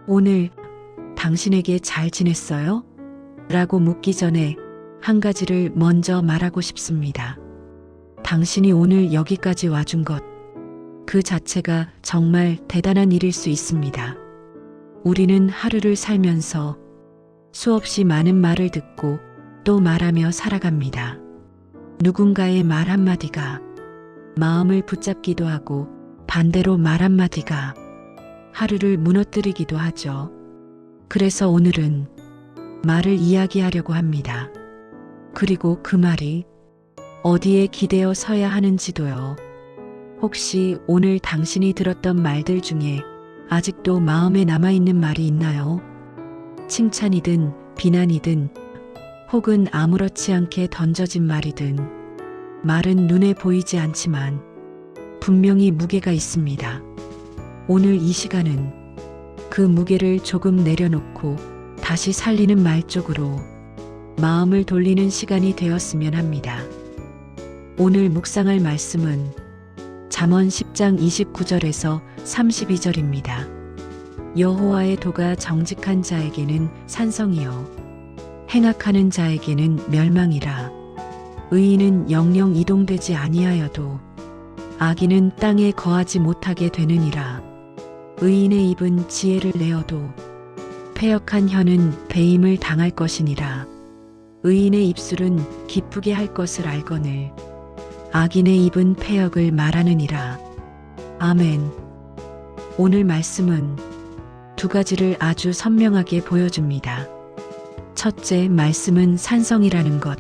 오늘 당신에게 잘 지냈어요? 라고 묻기 전에 한 가지를 먼저 말하고 싶습니다. 당신이 오늘 여기까지 와준 것, 그 자체가 정말 대단한 일일 수 있습니다. 우리는 하루를 살면서 수없이 많은 말을 듣고 또 말하며 살아갑니다. 누군가의 말 한마디가 마음을 붙잡기도 하고 반대로 말 한마디가 하루를 무너뜨리기도 하죠. 그래서 오늘은 말을 이야기하려고 합니다. 그리고 그 말이 어디에 기대어 서야 하는지도요. 혹시 오늘 당신이 들었던 말들 중에 아직도 마음에 남아있는 말이 있나요? 칭찬이든 비난이든 혹은 아무렇지 않게 던져진 말이든 말은 눈에 보이지 않지만 분명히 무게가 있습니다. 오늘 이 시간은 그 무게를 조금 내려놓고 다시 살리는 말 쪽으로 마음을 돌리는 시간이 되었으면 합니다. 오늘 묵상할 말씀은 잠언 10장 29절에서 32절입니다. 여호와의 도가 정직한 자에게는 산성이요 행악하는 자에게는 멸망이라. 의인은 영영 이동되지 아니하여도 악인은 땅에 거하지 못하게 되느니라. 의인의 입은 지혜를 내어도 패역한 혀는 배임을 당할 것이니라. 의인의 입술은 기쁘게 할 것을 알거늘 악인의 입은 패역을 말하느니라. 아멘. 오늘 말씀은 두 가지를 아주 선명하게 보여줍니다. 첫째, 말씀은 산성이라는 것.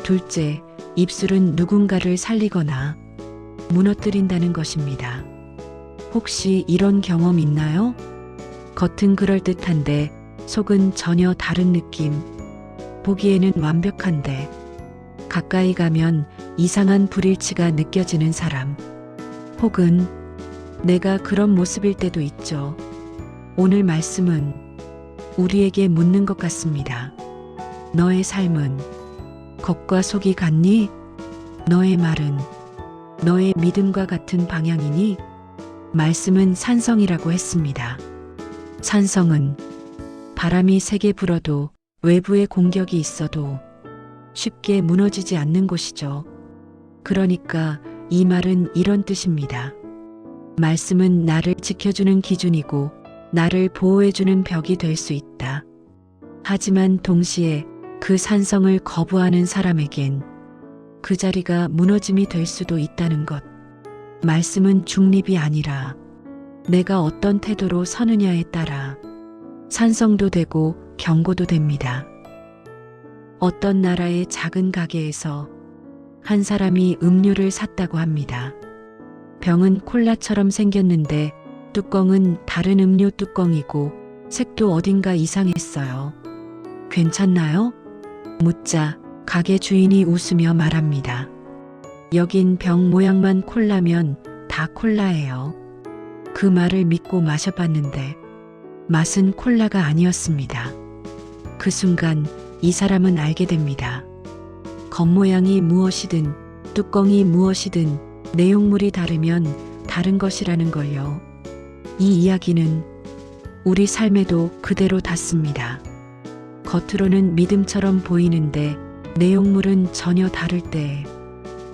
둘째, 입술은 누군가를 살리거나 무너뜨린다는 것입니다. 혹시 이런 경험 있나요? 겉은 그럴듯한데 속은 전혀 다른 느낌. 보기에는 완벽한데 가까이 가면 이상한 불일치가 느껴지는 사람. 혹은 내가 그런 모습일 때도 있죠. 오늘 말씀은 우리에게 묻는 것 같습니다. 너의 삶은 겉과 속이 같니? 너의 말은 너의 믿음과 같은 방향이니? 말씀은 산성이라고 했습니다. 산성은 바람이 세게 불어도 외부의 공격이 있어도 쉽게 무너지지 않는 곳이죠. 그러니까 이 말은 이런 뜻입니다. 말씀은 나를 지켜주는 기준이고 나를 보호해주는 벽이 될 수 있다. 하지만 동시에 그 산성을 거부하는 사람에겐 그 자리가 무너짐이 될 수도 있다는 것. 말씀은 중립이 아니라 내가 어떤 태도로 서느냐에 따라 산성도 되고 경고도 됩니다. 어떤 나라의 작은 가게에서 한 사람이 음료를 샀다고 합니다. 병은 콜라처럼 생겼는데 뚜껑은 다른 음료 뚜껑이고 색도 어딘가 이상했어요. 괜찮나요? 묻자 가게 주인이 웃으며 말합니다. 여긴 병 모양만 콜라면 다 콜라예요. 그 말을 믿고 마셔봤는데 맛은 콜라가 아니었습니다. 그 순간 이 사람은 알게 됩니다. 겉모양이 무엇이든 뚜껑이 무엇이든 내용물이 다르면 다른 것이라는 걸요. 이 이야기는 우리 삶에도 그대로 닿습니다. 겉으로는 믿음처럼 보이는데 내용물은 전혀 다를 때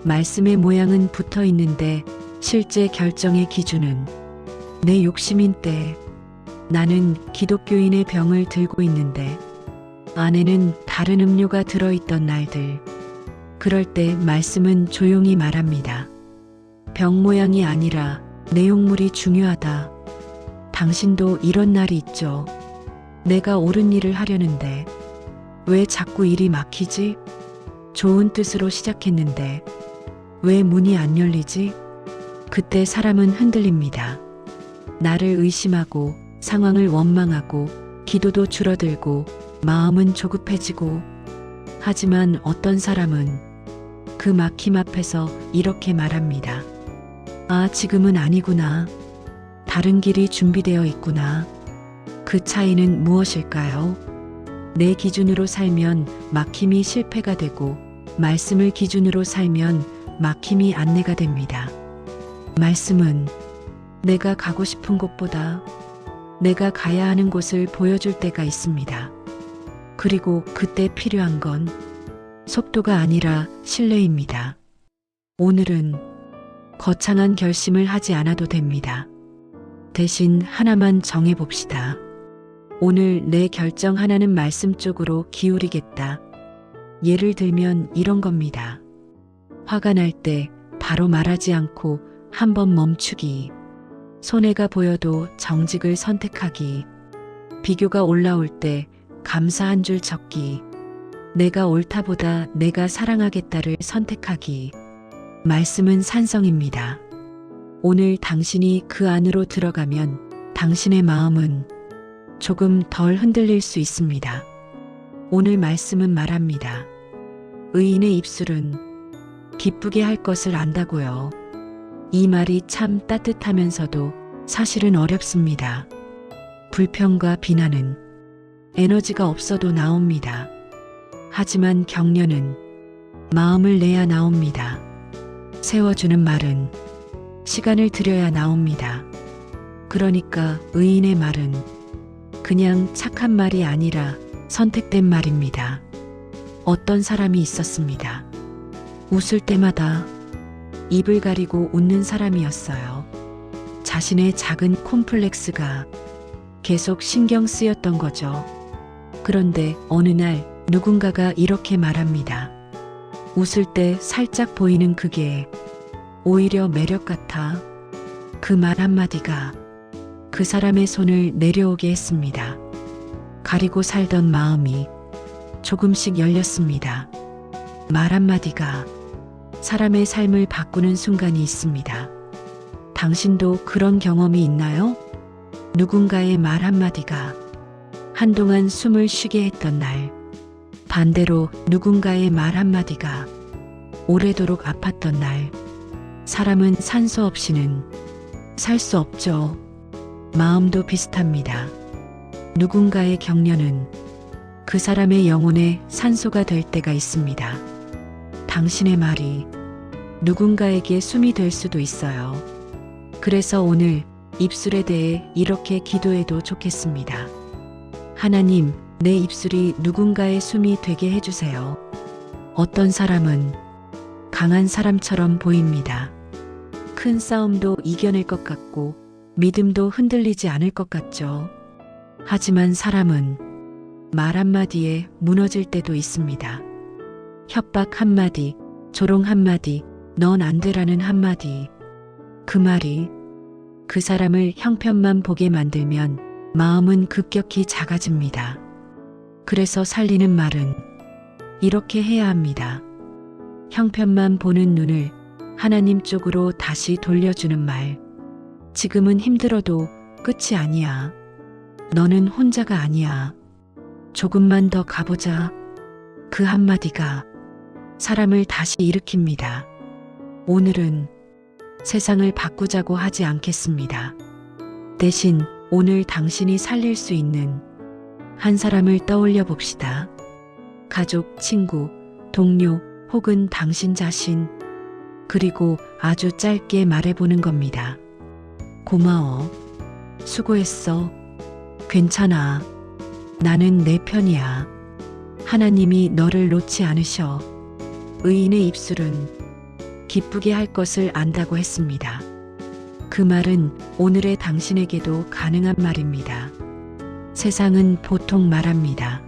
말씀의 모양은 붙어 있는데 실제 결정의 기준은 내 욕심인 때 나는 기독교인의 병을 들고 있는데 안에는 다른 음료가 들어있던 날들. 그럴 때 말씀은 조용히 말합니다. 병 모양이 아니라 내용물이 중요하다. 당신도 이런 날이 있죠. 내가 옳은 일을 하려는데 왜 자꾸 일이 막히지? 좋은 뜻으로 시작했는데 왜 문이 안 열리지? 그때 사람은 흔들립니다. 나를 의심하고 상황을 원망하고 기도도 줄어들고 마음은 조급해지고. 하지만 어떤 사람은 그 막힘 앞에서 이렇게 말합니다. 아, 지금은 아니구나. 다른 길이 준비되어 있구나. 그 차이는 무엇일까요? 내 기준으로 살면 막힘이 실패가 되고 말씀을 기준으로 살면 막힘이 안내가 됩니다. 말씀은 내가 가고 싶은 곳보다 내가 가야 하는 곳을 보여줄 때가 있습니다. 그리고 그때 필요한 건 속도가 아니라 신뢰입니다. 오늘은 거창한 결심을 하지 않아도 됩니다. 대신 하나만 정해봅시다. 오늘 내 결정 하나는 말씀 쪽으로 기울이겠다. 예를 들면 이런 겁니다. 화가 날 때 바로 말하지 않고 한번 멈추기. 손해가 보여도 정직을 선택하기. 비교가 올라올 때 감사 한 줄 적기. 내가 옳다보다 내가 사랑하겠다를 선택하기. 말씀은 산성입니다. 오늘 당신이 그 안으로 들어가면 당신의 마음은 조금 덜 흔들릴 수 있습니다. 오늘 말씀은 말합니다. 의인의 입술은 기쁘게 할 것을 안다고요. 이 말이 참 따뜻하면서도 사실은 어렵습니다. 불평과 비난은 에너지가 없어도 나옵니다. 하지만 격려는 마음을 내야 나옵니다. 세워주는 말은 시간을 들여야 나옵니다. 그러니까 의인의 말은 그냥 착한 말이 아니라 선택된 말입니다. 어떤 사람이 있었습니다. 웃을 때마다 입을 가리고 웃는 사람이었어요. 자신의 작은 콤플렉스가 계속 신경 쓰였던 거죠. 그런데 어느 날 누군가가 이렇게 말합니다. 웃을 때 살짝 보이는 그게 오히려 매력 같아. 그 말 한마디가 그 사람의 손을 내려오게 했습니다. 가리고 살던 마음이 조금씩 열렸습니다. 말 한마디가 사람의 삶을 바꾸는 순간이 있습니다. 당신도 그런 경험이 있나요? 누군가의 말 한마디가 한동안 숨을 쉬게 했던 날, 반대로 누군가의 말 한마디가 오래도록 아팠던 날, 사람은 산소 없이는 살 수 없죠. 마음도 비슷합니다. 누군가의 격려는 그 사람의 영혼에 산소가 될 때가 있습니다. 당신의 말이 누군가에게 숨이 될 수도 있어요. 그래서 오늘 입술에 대해 이렇게 기도해도 좋겠습니다. 하나님, 내 입술이 누군가의 숨이 되게 해주세요. 어떤 사람은 강한 사람처럼 보입니다. 큰 싸움도 이겨낼 것 같고 믿음도 흔들리지 않을 것 같죠. 하지만 사람은 말 한마디에 무너질 때도 있습니다. 협박 한마디, 조롱 한마디, 넌 안 되라는 한마디. 그 말이 그 사람을 형편만 보게 만들면 마음은 급격히 작아집니다. 그래서 살리는 말은 이렇게 해야 합니다. 형편만 보는 눈을 하나님 쪽으로 다시 돌려주는 말. 지금은 힘들어도 끝이 아니야. 너는 혼자가 아니야. 조금만 더 가보자. 그 한마디가 사람을 다시 일으킵니다. 오늘은 세상을 바꾸자고 하지 않겠습니다. 대신 오늘 당신이 살릴 수 있는 한 사람을 떠올려 봅시다. 가족, 친구, 동료 혹은 당신 자신, 그리고 아주 짧게 말해보는 겁니다. 고마워. 수고했어. 괜찮아. 나는 내 편이야. 하나님이 너를 놓지 않으셔. 의인의 입술은 기쁘게 할 것을 안다고 했습니다. 그 말은 오늘의 당신에게도 가능한 말입니다. 세상은 보통 말합니다.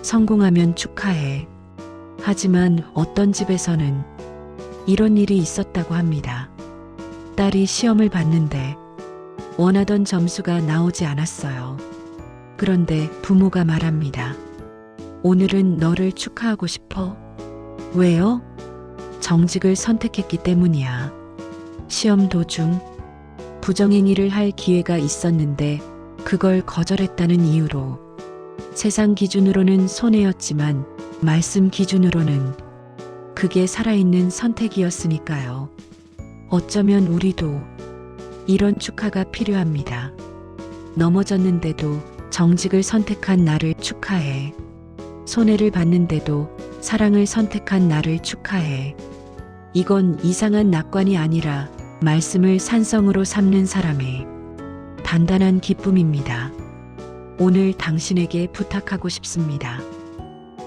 성공하면 축하해. 하지만 어떤 집에서는 이런 일이 있었다고 합니다. 딸이 시험을 봤는데 원하던 점수가 나오지 않았어요. 그런데 부모가 말합니다. 오늘은 너를 축하하고 싶어. 왜요? 정직을 선택했기 때문이야. 시험 도중 부정행위를 할 기회가 있었는데 그걸 거절했다는 이유로 세상 기준으로는 손해였지만 말씀 기준으로는 그게 살아있는 선택이었으니까요. 어쩌면 우리도 이런 축하가 필요합니다. 넘어졌는데도 정직을 선택한 나를 축하해. 손해를 봤는데도 사랑을 선택한 나를 축하해. 이건 이상한 낙관이 아니라 말씀을 산성으로 삼는 사람의 단단한 기쁨입니다. 오늘 당신에게 부탁하고 싶습니다.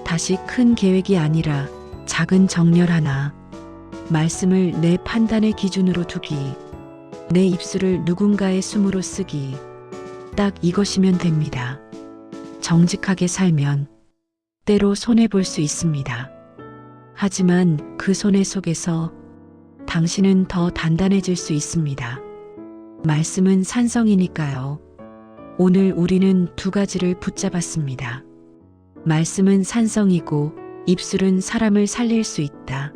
다시 큰 계획이 아니라 작은 정렬 하나, 말씀을 내 판단의 기준으로 두기, 내 입술을 누군가의 숨으로 쓰기, 딱 이것이면 됩니다. 정직하게 살면 때로 손해볼 수 있습니다. 하지만 그 손해 속에서 당신은 더 단단해질 수 있습니다. 말씀은 산성이니까요. 오늘 우리는 두 가지를 붙잡았습니다. 말씀은 산성이고 입술은 사람을 살릴 수 있다.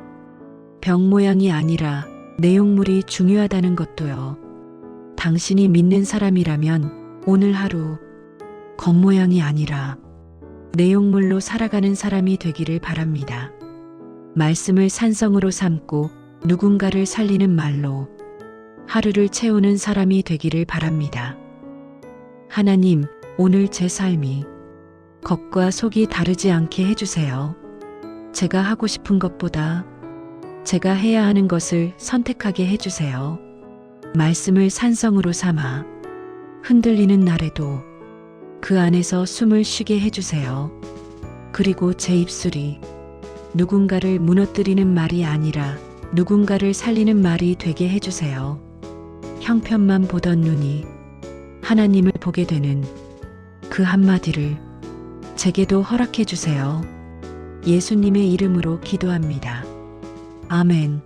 병 모양이 아니라 내용물이 중요하다는 것도요. 당신이 믿는 사람이라면 오늘 하루 겉모양이 아니라 내용물로 살아가는 사람이 되기를 바랍니다. 말씀을 산성으로 삼고 누군가를 살리는 말로 하루를 채우는 사람이 되기를 바랍니다. 하나님, 오늘 제 삶이 겉과 속이 다르지 않게 해주세요. 제가 하고 싶은 것보다 제가 해야 하는 것을 선택하게 해주세요. 말씀을 산성으로 삼아 흔들리는 날에도 그 안에서 숨을 쉬게 해주세요. 그리고 제 입술이 누군가를 무너뜨리는 말이 아니라 누군가를 살리는 말이 되게 해주세요. 형편만 보던 눈이 하나님을 보게 되는 그 한마디를 제게도 허락해 주세요. 예수님의 이름으로 기도합니다. 아멘.